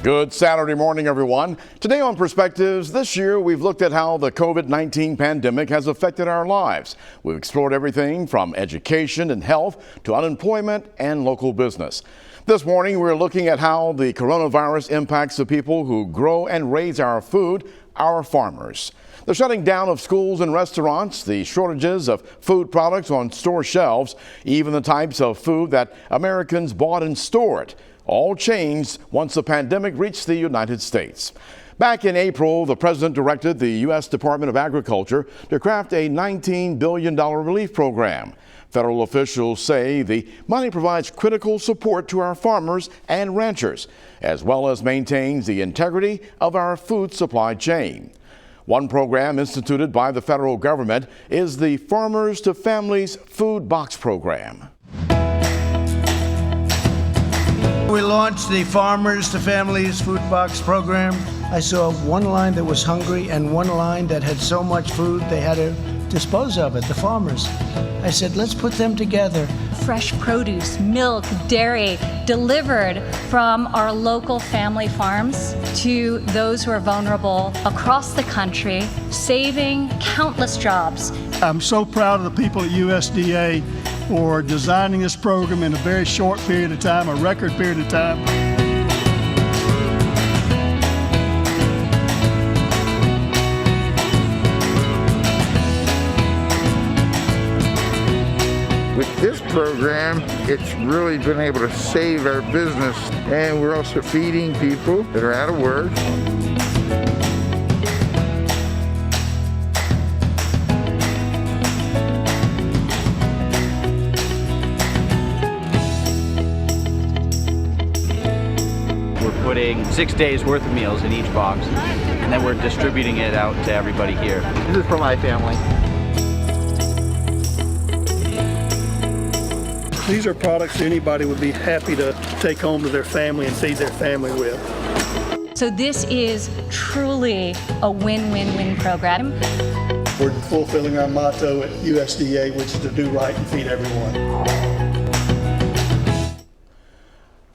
Good Saturday morning, everyone. Today on Perspectives, this year we've looked at how the COVID-19 pandemic has affected our lives. We've explored everything from education and health to unemployment and local business. This morning we're looking at how the coronavirus impacts the people who grow and raise our food, our farmers. The shutting down of schools and restaurants, the shortages of food products on store shelves, even the types of food that Americans bought and stored, all changed once the pandemic reached the United States. Back in April, the president directed the U.S. Department of Agriculture to craft a $19 billion relief program. Federal officials say the money provides critical support to our farmers and ranchers, as well as maintains the integrity of our food supply chain. One program instituted by the federal government is the Farmers to Families Food Box Program. We launched the Farmers to Families Food Box Program. I saw one line that was hungry and one line that had so much food they had to dispose of it, the farmers. I said, let's put them together. Fresh produce, milk, dairy delivered from our local family farms to those who are vulnerable across the country, saving countless jobs. I'm so proud of the people at USDA for designing this program in a very short period of time, a record period of time. With this program, it's really been able to save our business, and we're also feeding people that are out of work. Putting 6 days worth of meals in each box, and then we're distributing it out to everybody here. This is for my family. These are products anybody would be happy to take home to their family and feed their family with. So this is truly a win-win-win program. We're fulfilling our motto at USDA, which is to do right and feed everyone.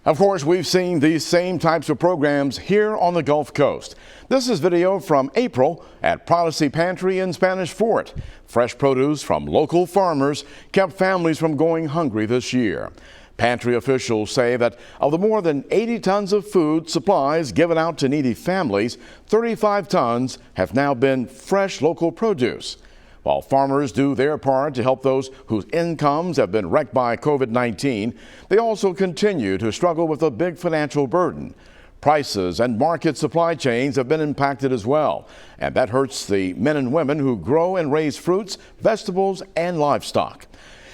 Of course, we've seen these same types of programs here on the Gulf Coast. This is video from April at Privacy Pantry in Spanish Fort. Fresh produce from local farmers kept families from going hungry this year. Pantry officials say that of the more than 80 tons of food supplies given out to needy families, 35 tons have now been fresh local produce. While farmers do their part to help those whose incomes have been wrecked by COVID-19, they also continue to struggle with a big financial burden. Prices and market supply chains have been impacted as well, and that hurts the men and women who grow and raise fruits, vegetables, and livestock.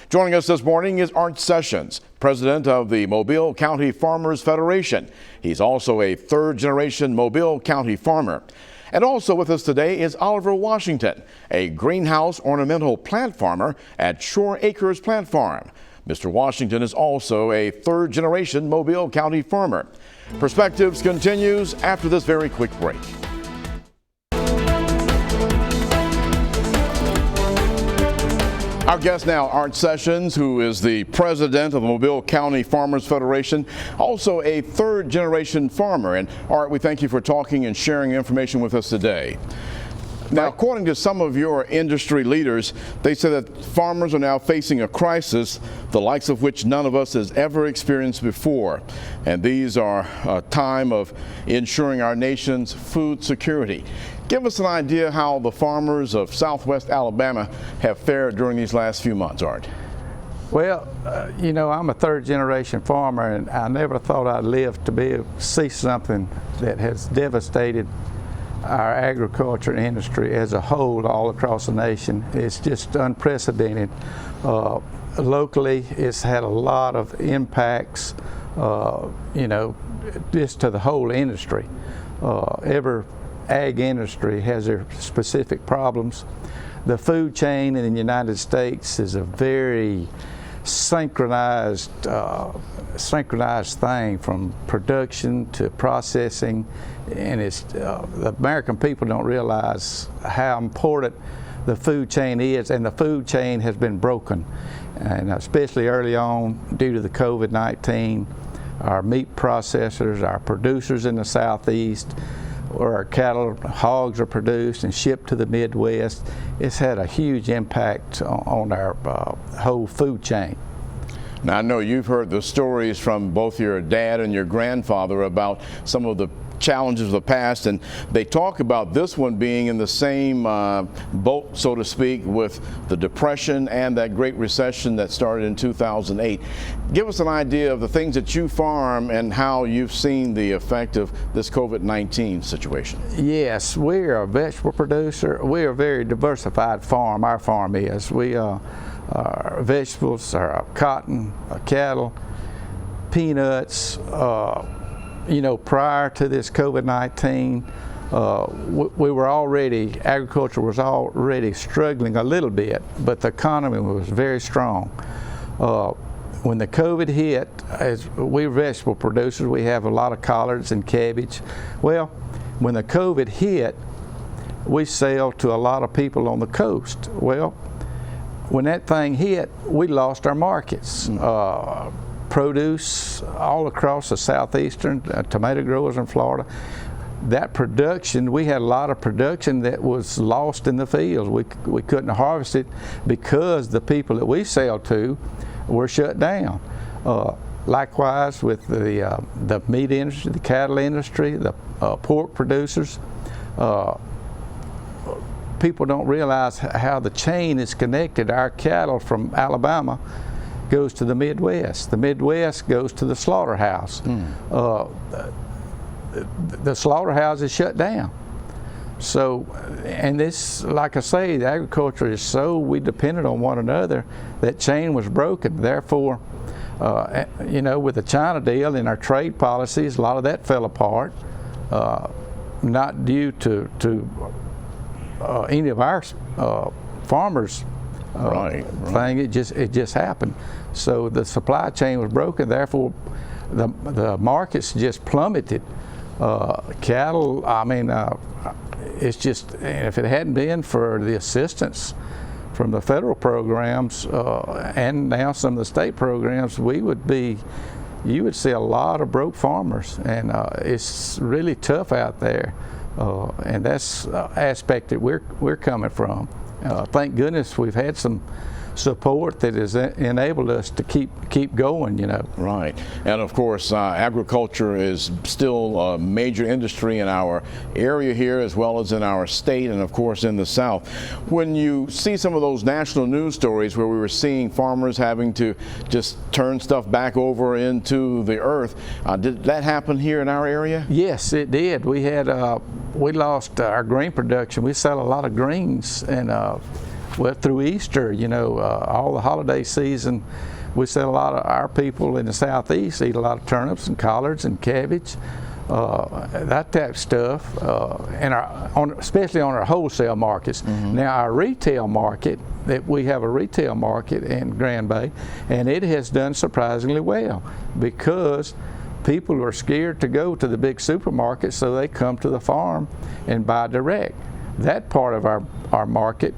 Joining us this morning is Art Sessions, president of the Mobile County Farmers Federation. He's also a third-generation Mobile County farmer. And also with us today is Oliver Washington, a greenhouse ornamental plant farmer at Shore Acres Plant Farm. Mr. Washington is also a third-generation Mobile County farmer. Perspectives continues after this very quick break. Our guest now, Art Sessions, who is the president of the Mobile County Farmers Federation, also a third-generation farmer. And Art, we thank you for talking and sharing information with us today. Now, according to some of your industry leaders, they say that farmers are now facing a crisis, the likes of which none of us has ever experienced before. And these are a time of ensuring our nation's food security. Give us an idea how the farmers of Southwest Alabama have fared during these last few months, Art. Well, you know, I'm a third-generation farmer, and I never thought I'd live to be able to see something that has devastated our agriculture industry as a whole all across the nation. It's just unprecedented. Locally, it's had a lot of impacts, you know, just to the whole industry. Every ag industry has their specific problems. The food chain in the United States is a very synchronized thing from production to processing, and the American people don't realize how important the food chain is, and the food chain has been broken, and especially early on due to the COVID-19. Our meat processors, our producers in the Southeast, where our cattle, hogs are produced and shipped to the Midwest, it's had a huge impact on our whole food chain. Now, I know you've heard the stories from both your dad and your grandfather about some of the challenges of the past, and they talk about this one being in the same boat, so to speak, with the Depression and that Great Recession that started in 2008. Give us an idea of the things that you farm and how you've seen the effect of this COVID-19 situation. Yes, we're a vegetable producer. We're a very diversified farm. Our farm is. We our vegetables, our cotton, our cattle, peanuts. You know, prior to this COVID-19, agriculture was already struggling a little bit, but the economy was very strong. When the COVID hit, as we're vegetable producers, we have a lot of collards and cabbage. Well, when the COVID hit, we sell to a lot of people on the coast. Well, when that thing hit, we lost our markets. Produce all across the southeastern, tomato growers in Florida, that production, we had a lot of production that was lost in the fields. We couldn't harvest it because the people that we sell to were shut down. Likewise with the meat industry, the cattle industry, the pork producers. People don't realize how the chain is connected. Our cattle from Alabama goes to the Midwest. The Midwest goes to the slaughterhouse. The slaughterhouse is shut down. So, and this, like I say, the agriculture is so, we depended on one another, that chain was broken. Therefore, you know, with the China deal and our trade policies, a lot of that fell apart, not due to any of our farmers thing. It just happened. So the supply chain was broken. Therefore, the markets just plummeted. Cattle, I mean, it's just, if it hadn't been for the assistance from the federal programs and now some of the state programs, you would see a lot of broke farmers, and it's really tough out there. And that's the aspect that we're coming from. Thank goodness we've had some support that has enabled us to keep going, you know. Right, and of course agriculture is still a major industry in our area here as well as in our state and of course in the South. When you see some of those national news stories where we were seeing farmers having to just turn stuff back over into the earth, did that happen here in our area? Yes, it did. We lost our grain production. We sell a lot of greens, and well, through Easter, you know, all the holiday season, we sell a lot of, our people in the Southeast eat a lot of turnips and collards and cabbage, that type of stuff, and especially on our wholesale markets. Now our retail market, we have a retail market in Grand Bay, and it has done surprisingly well because people are scared to go to the big supermarkets, so they come to the farm and buy direct. That part of our market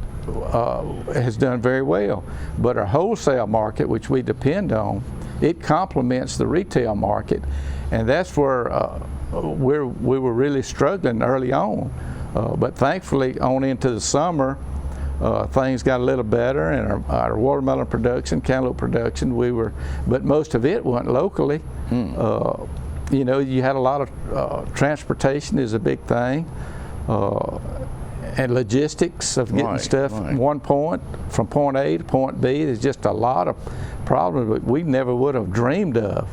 has done very well, but our wholesale market, which we depend on, it complements the retail market, and that's where we were really struggling early on. But thankfully, on into the summer, things got a little better, and our watermelon production, cantaloupe production, but most of it went locally. You know, you had a lot of transportation is a big thing. And logistics of getting stuff from one point, from point A to point B, there's just a lot of problems that we never would have dreamed of.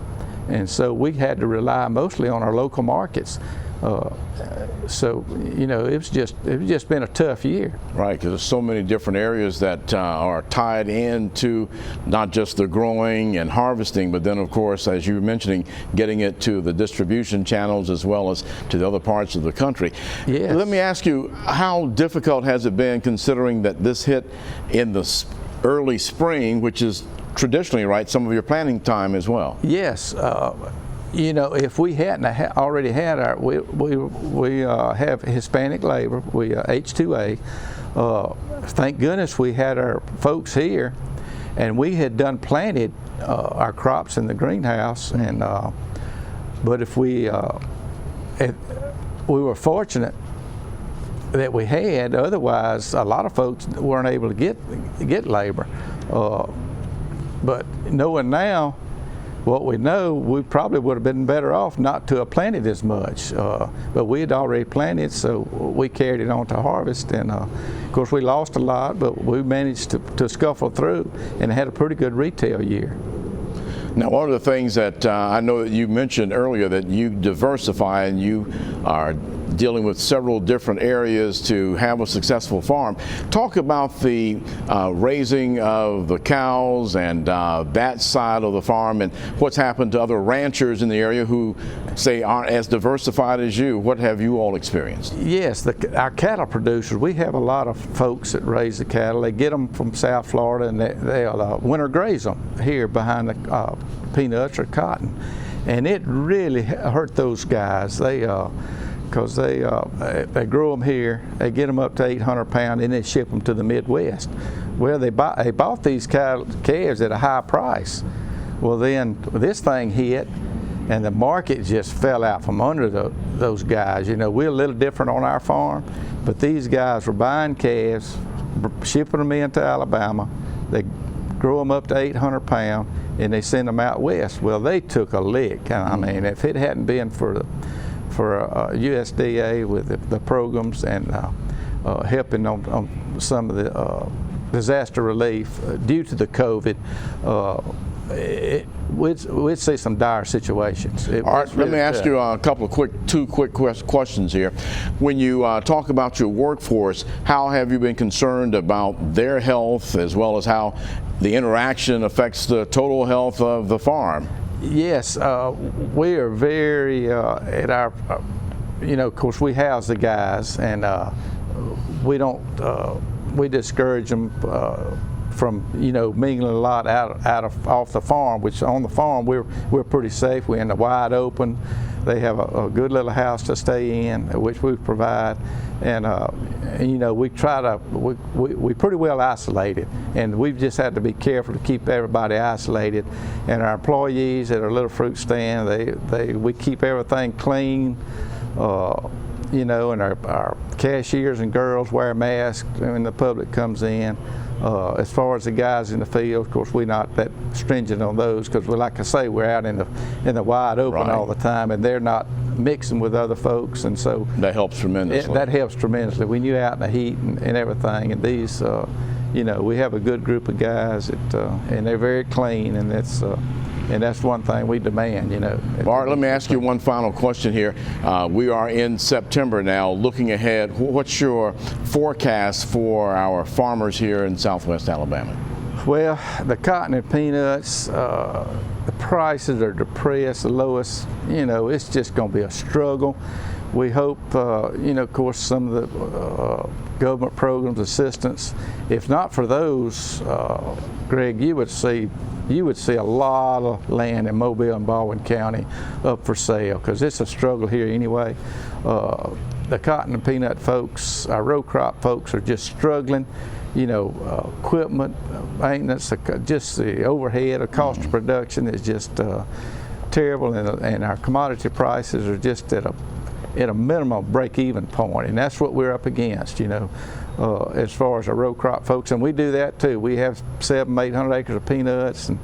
And so we had to rely mostly on our local markets. So, you know, it's just been a tough year. Right, because there's so many different areas that are tied into not just the growing and harvesting, but then of course, as you were mentioning, getting it to the distribution channels as well as to the other parts of the country. Yes. Let me ask you, how difficult has it been, considering that this hit in the early spring, which is traditionally, right, some of your planting time as well. Yes. You know, if we hadn't already had our, we have Hispanic labor, we H2A. Thank goodness we had our folks here, and we had planted our crops in the greenhouse. And but if we were fortunate that we had. Otherwise, a lot of folks weren't able to get labor. But knowing now what we know, we probably would have been better off not to have planted as much. But we had already planted, so we carried it on to harvest. And of course, we lost a lot, but we managed to scuffle through and had a pretty good retail year. Now, one of the things that I know that you mentioned earlier, that you diversify and you are dealing with several different areas to have a successful farm. Talk about the raising of the cows and that side of the farm, and what's happened to other ranchers in the area who, say, aren't as diversified as you. What have you all experienced? Yes, our cattle producers, we have a lot of folks that raise the cattle. They get them from South Florida, and they'll winter graze them here behind the peanuts or cotton. And it really hurt those guys. Because they grow them here, they get them up to 800 pounds, and they ship them to the Midwest. Well, they bought these calves at a high price. Well, then this thing hit, and the market just fell out from under those guys. You know, we're a little different on our farm, but these guys were buying calves, shipping them into Alabama. They grow them up to 800 pounds, and they send them out west. Well, they took a lick. I mean, if it hadn't been for USDA with the programs and helping on some of the disaster relief due to the COVID, we'd see some dire situations. All right, let me ask you a couple of two quick questions here. When you talk about your workforce, how have you been concerned about their health, as well as how the interaction affects the total health of the farm? Yes, we are very at our, you know, of course we house the guys, and we don't, we discourage them from, you know, mingling a lot off the farm, which on the farm we're pretty safe. We're in the wide open. They have a good little house to stay in, which we provide, and you know, we try to, we pretty well isolated, and we've just had to be careful to keep everybody isolated. And our employees at our little fruit stand, we keep everything clean, you know, and our cashiers and girls wear masks when the public comes in. As far as the guys in the field, of course, we're not that stringent on those, because, like I say, we're out in the wide open all the time, and they're not mixing with other folks, and so that helps tremendously. That helps tremendously when you're out in the heat and everything. And these, you know, we have a good group of guys and they're very clean, and that's one thing we demand, you know. Bart, let me ask you one final question here. We are in September now. Looking ahead, what's your forecast for our farmers here in Southwest Alabama? Well, the cotton and peanuts, the prices are depressed, the lowest. You know, it's just going to be a struggle. We hope, you know, of course, some of the government programs, assistance. If not for those, Greg, you would see a lot of land in Mobile and Baldwin County up for sale, because it's a struggle here anyway. The cotton and peanut folks, our row crop folks, are just struggling. You know, equipment, maintenance, just the overhead, the cost of production is just terrible, and our commodity prices are just at a minimum break-even point, and that's what we're up against, you know, as far as our row crop folks. And we do that too. We have 700-800 acres of peanuts and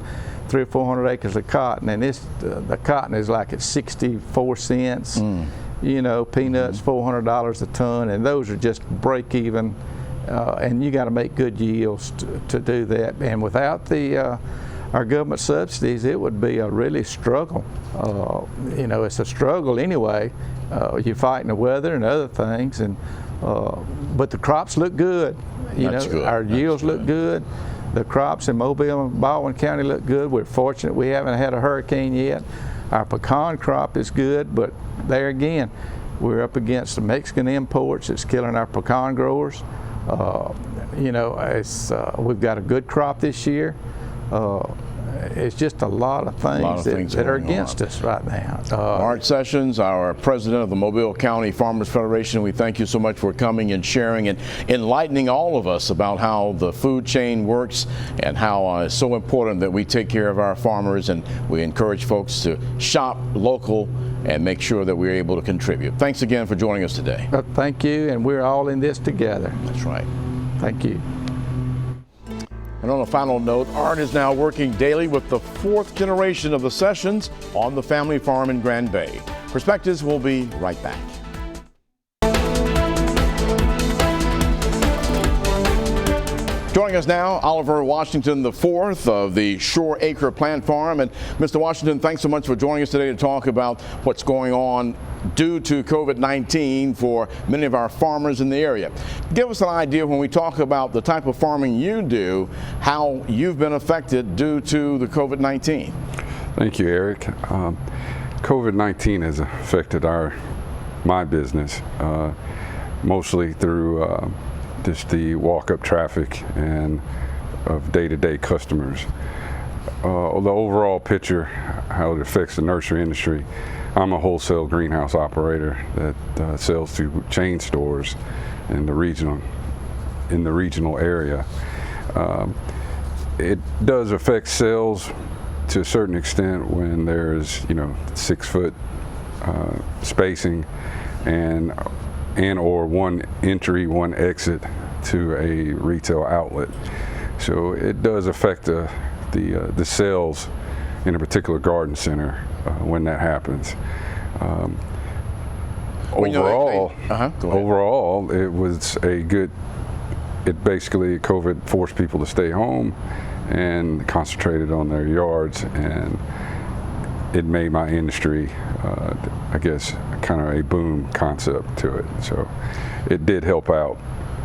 300 or 400 acres of cotton, and the cotton is like at 64 cents. You know, peanuts $400 a ton, and those are just break-even. And you got to make good yields to do that. And without our government subsidies, it would be a really struggle. You know, it's a struggle anyway. You're fighting the weather and other things, and but the crops look good. You know, our yields look good. The crops in Mobile and Baldwin County look good. We're fortunate we haven't had a hurricane yet. Our pecan crop is good, but there again, we're up against the Mexican imports. It's killing our pecan growers. You know, we've got a good crop this year. It's just a lot of things, that are against us right now. Art Sessions, our president of the Mobile County Farmers Federation, we thank you so much for coming and sharing and enlightening all of us about how the food chain works and how it's so important that we take care of our farmers, and we encourage folks to shop local and make sure that we're able to contribute. Thanks again for joining us today. Thank you, and we're all in this together. That's right. Thank you. And on a final note, Art is now working daily with the 4th generation of the Sessions on the family farm in Grand Bay. Perspectives will be right back. Joining us now, Oliver Washington IV of the Shore Acre Plant Farm. And Mr. Washington, thanks so much for joining us today to talk about what's going on due to COVID-19 for many of our farmers in the area. Give us an idea, when we talk about the type of farming you do, how you've been affected due to the COVID-19. Thank you, Eric. COVID-19 has affected my business mostly through just the walk-up traffic and of day-to-day customers. The overall picture, how it affects the nursery industry, I'm a wholesale greenhouse operator that sells to chain stores in the regional area. It does affect sales to a certain extent when there's 6-foot spacing and or one entry, one exit to a retail outlet. So it does affect the sales in a particular garden center when that happens. Overall, it was basically COVID forced people to stay home and concentrated on their yards, and it made my industry, I guess, kind of a boom concept to it. So it did help out.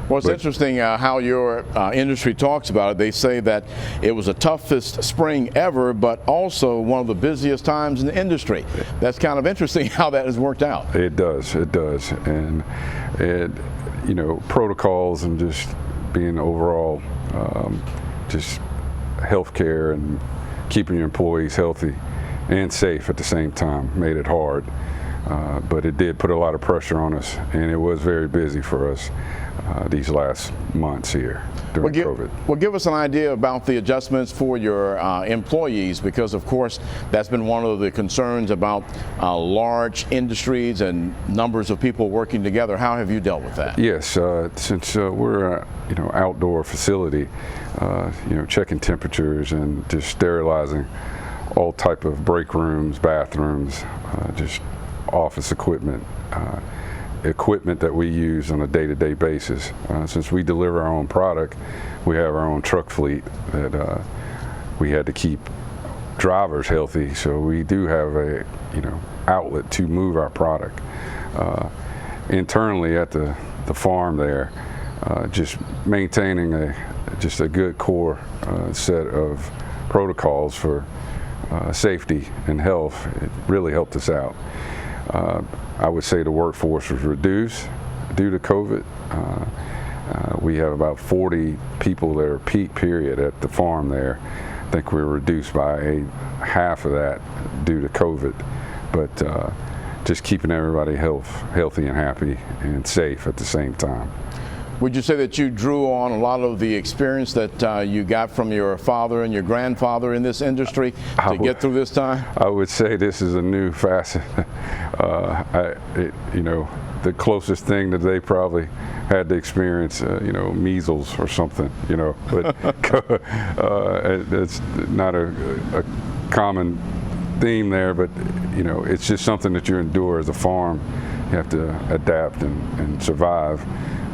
Well, it's interesting how your industry talks about it. They say that it was the toughest spring ever, but also one of the busiest times in the industry. That's kind of interesting how that has worked out. It does, and protocols and just being overall just healthcare and keeping your employees healthy and safe at the same time made it hard. But it did put a lot of pressure on us, and it was very busy for us these last months here during COVID. Well, give us an idea about the adjustments for your employees, because of course that's been one of the concerns about large industries and numbers of people working together. How have you dealt with that? Yes, since we're an outdoor facility, checking temperatures and just sterilizing all type of break rooms, bathrooms, just office equipment that we use on a day-to-day basis. Since we deliver our own product, we have our own truck fleet that we had to keep drivers healthy, so we do have a outlet to move our product. Internally at the farm there, just maintaining a good core set of protocols for safety and health, it really helped us out. I would say the workforce was reduced due to COVID. We have about 40 people that are peak period at the farm there. I think we were reduced by half of that due to COVID, but just keeping everybody healthy and happy and safe at the same time. Would you say that you drew on a lot of the experience that you got from your father and your grandfather in this industry to get through this time? I would say this is a new facet. The closest thing that they probably had to experience, measles or something, but it's not a common theme there, but it's just something that you endure as a farm. You have to adapt and survive.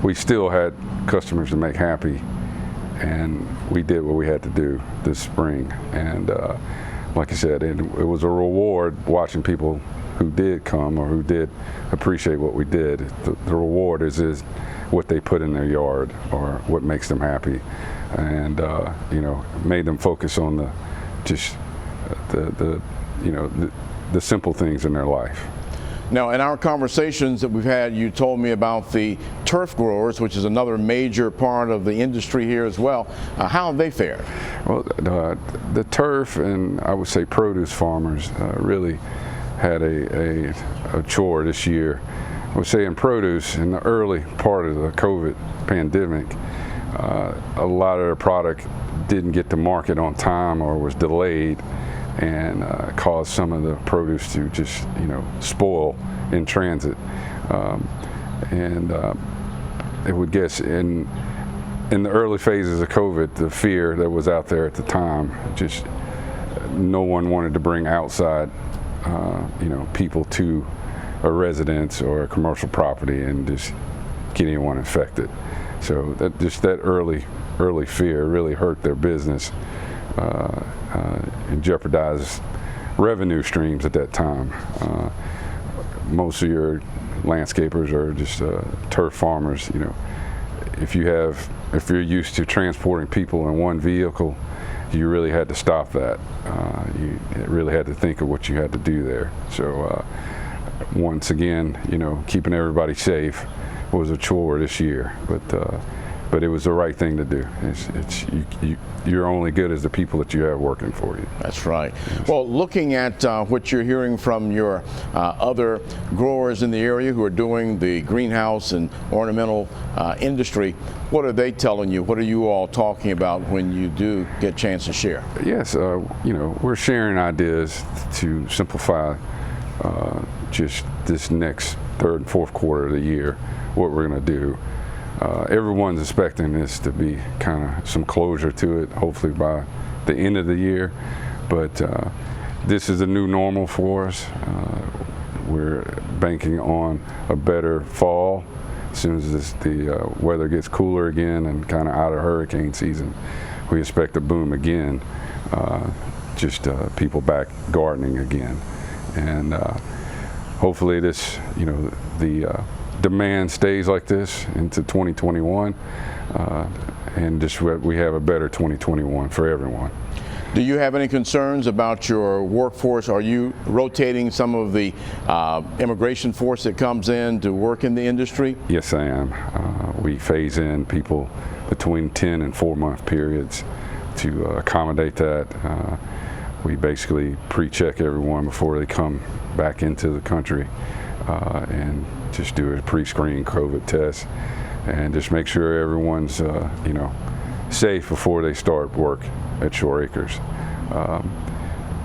We still had customers to make happy, and we did what we had to do this spring. And like I said, it was a reward watching people who did come or who did appreciate what we did. The reward is what they put in their yard or what makes them happy, and made them focus on the simple things in their life. Now, in our conversations that we've had, you told me about the turf growers, which is another major part of the industry here as well. How have they fared? Well, the turf and I would say produce farmers really had a chore this year. I would say in produce, in the early part of the COVID pandemic, a lot of their product didn't get to market on time or was delayed, and caused some of the produce to just, spoil in transit. It would guess in the early phases of COVID, the fear that was out there at the time, just no one wanted to bring outside, people to a residence or a commercial property and just get anyone infected. So that early fear really hurt their business and jeopardized revenue streams at that time. Most of your landscapers are just turf farmers. If you're used to transporting people in one vehicle, you really had to stop that. You really had to think of what you had to do there. So once again, keeping everybody safe was a chore this year, but it was the right thing to do. You're only good as the people that you have working for you. That's right. Yes. Well, looking at what you're hearing from your other growers in the area who are doing the greenhouse and ornamental industry, what are they telling you? What are you all talking about when you do get a chance to share? Yes, we're sharing ideas to simplify just this next third and fourth quarter of the year, what we're going to do. Everyone's expecting this to be kind of some closure to it, hopefully by the end of the year. But this is a new normal for us. We're banking on a better fall. As soon as the weather gets cooler again and kind of out of hurricane season, we expect a boom again. People back gardening again. And hopefully this, the demand stays like this into 2021, and just we have a better 2021 for everyone. Do you have any concerns about your workforce? Are you rotating some of the immigration force that comes in to work in the industry? Yes, I am. We phase in people between 10 and 4-month periods to accommodate that. We basically pre-check everyone before they come back into the country, and just do a pre-screen COVID test and just make sure everyone's safe before they start work at Shore Acres.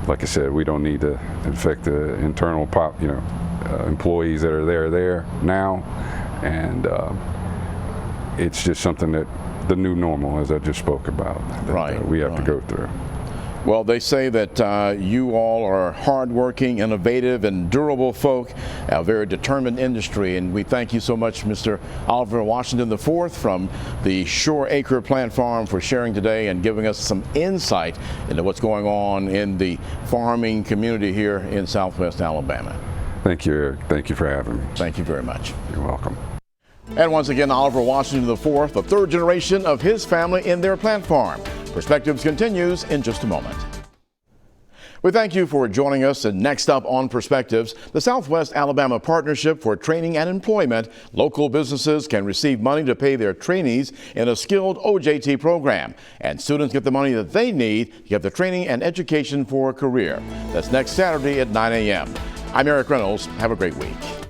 Like I said, we don't need to infect the internal employees that are there now, and it's just something that the new normal, as I just spoke about, that we have to go through. Well, they say that you all are hardworking, innovative, and durable folk, a very determined industry, and we thank you so much, Mr. Oliver Washington IV from the Shore Acre Plant Farm, for sharing today and giving us some insight into what's going on in the farming community here in Southwest Alabama. Thank you, Eric. Thank you for having me. Thank you very much. You're welcome. And once again, Oliver Washington IV, the third generation of his family in their plant farm. Perspectives continues in just a moment. We thank you for joining us, and next up on Perspectives, the Southwest Alabama Partnership for Training and Employment. Local businesses can receive money to pay their trainees in a skilled OJT program, and students get the money that they need to get the training and education for a career. That's next Saturday at 9 a.m. I'm Eric Reynolds. Have a great week.